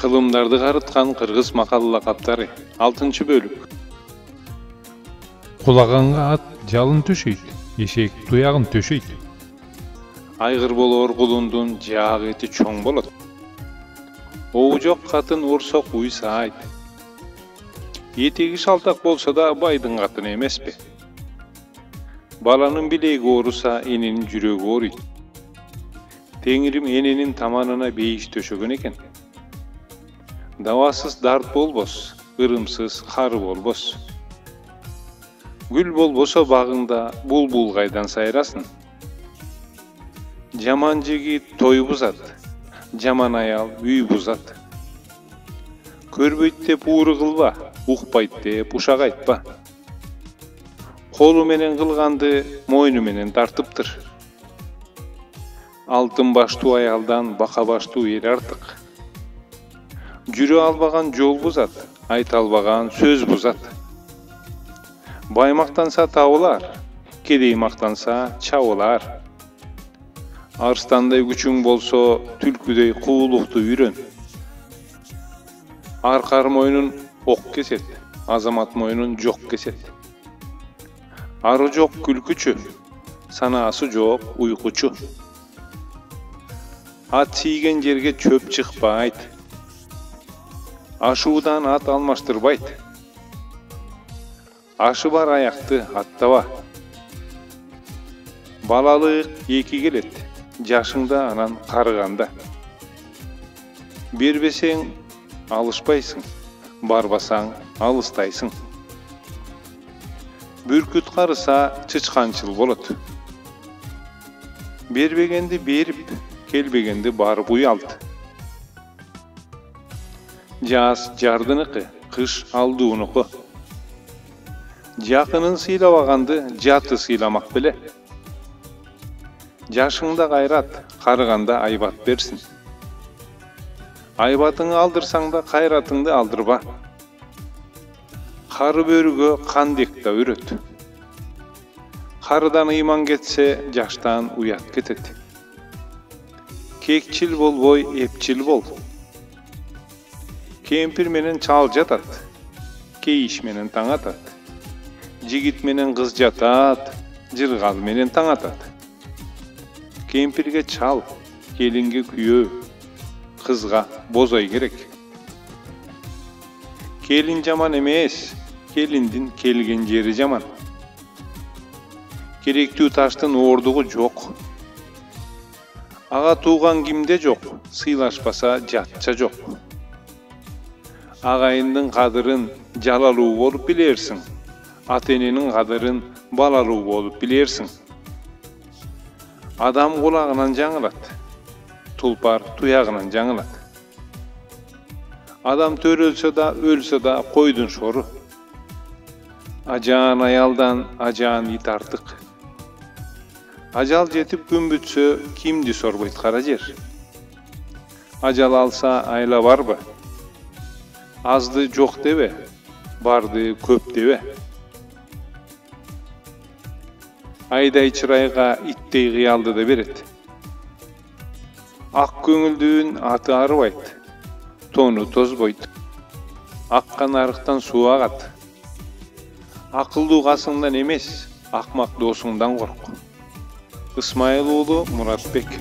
Kılımdardı qarıtkan Kırgız makalı laqaptары 6 bölük. Kulağanға at жалын төшейді, ешек тұяғын төшейді. Айгыр болор кулундун жаак эти чоң болот. Оу жок катын урсок уй сайт. Етеги шалтак болса да байдын катыны эмеспи. Баланын билеги ооруса эненин жүрөгү ооруйт. Теңирим эненин таманына бейиш төшөгөн экен. Давасыз дарт болбос, ырымсыз кары болбос. Гүл болбосо багыңда булбул кайдан сайрасын. Жаман жигит той бузат, жаман аял үй бузат. Көрбөйт деп ууру кылба, укпайт деп ушак айтпа. Колу менен кылганды мойну менен тартыптыр. Алтын баштуу аялдан бака баштуу эр артык. Жүрө албаган жол бузат, айта албаган сөз бузат. Бай мактанса табылар, кедей мактанса чабылар. Арстандай күчүң болсо, түлкүдөй куулукту үйрөн. Аркар мойнун ок кесет, азамат мойнун жок кесет. Ары жок күлкүчү, санаасы жок уйкучу. Ат тийген жерге чөп чыкпайт. Ашуудан ат алмаштырбайт. Ашы бар аякты аттаба. Балалык эки келет, жашыңда анан карыганда. Бербесең алышпайсың, барбасаң алыстайсың. Бүркүт карыса чычканчыл болот. Бербегенди берип, келбегенди барып уялт. Жаз жардыныкы, кыш алдуунуку. Жакынын сыйлабаганды жаты сыйламак беле. Жашыңда кайрат, карыганда айбат берсин. Айбатыңы алдырсаң да кайратыңды алдырба. Кары бөрүгө кандек да үйрөт. Карыдан ыйман кетсе, жаштан уят кетет. Кекчил болбой, эпчил бол. Кемпир менен чал жатат, кейиш менен таң атат. Жигит менен кыз жатат, жыргал менен таң атат. Кемпирге чал, келинге күйөө, кызга бозой керек. Келин жаман эмес, келиндин келген жери жаман. Керектүү таштын оордугу жок. Ага тууган кимде жок, сыйлашпаса жатча жок. Агайындын кадырын жалалуу болуп билерсиң. Ата-эненин кадырын балалуу болуп билерсиң. Адам кулагынан жаңылат, тулпар туягынан жаңылат. Адам төрөлсө да койдун шору. Ажаан аялдан ажаан ит артык. Ажал жетип күн бүтсө кимди сорбойт кара жер. Ажал алса айла барбы? Азды жок дебе, барды көп дебе. Айдай чырайга иттей кыялды да берет. Ак көңүлдүүн аты арыбайт, тону тозбойт. Аккан арыктан суу агат. Акылдуу касыңдан эмес, акмак досуңдан корк. Исмайыл уулу Муратбек.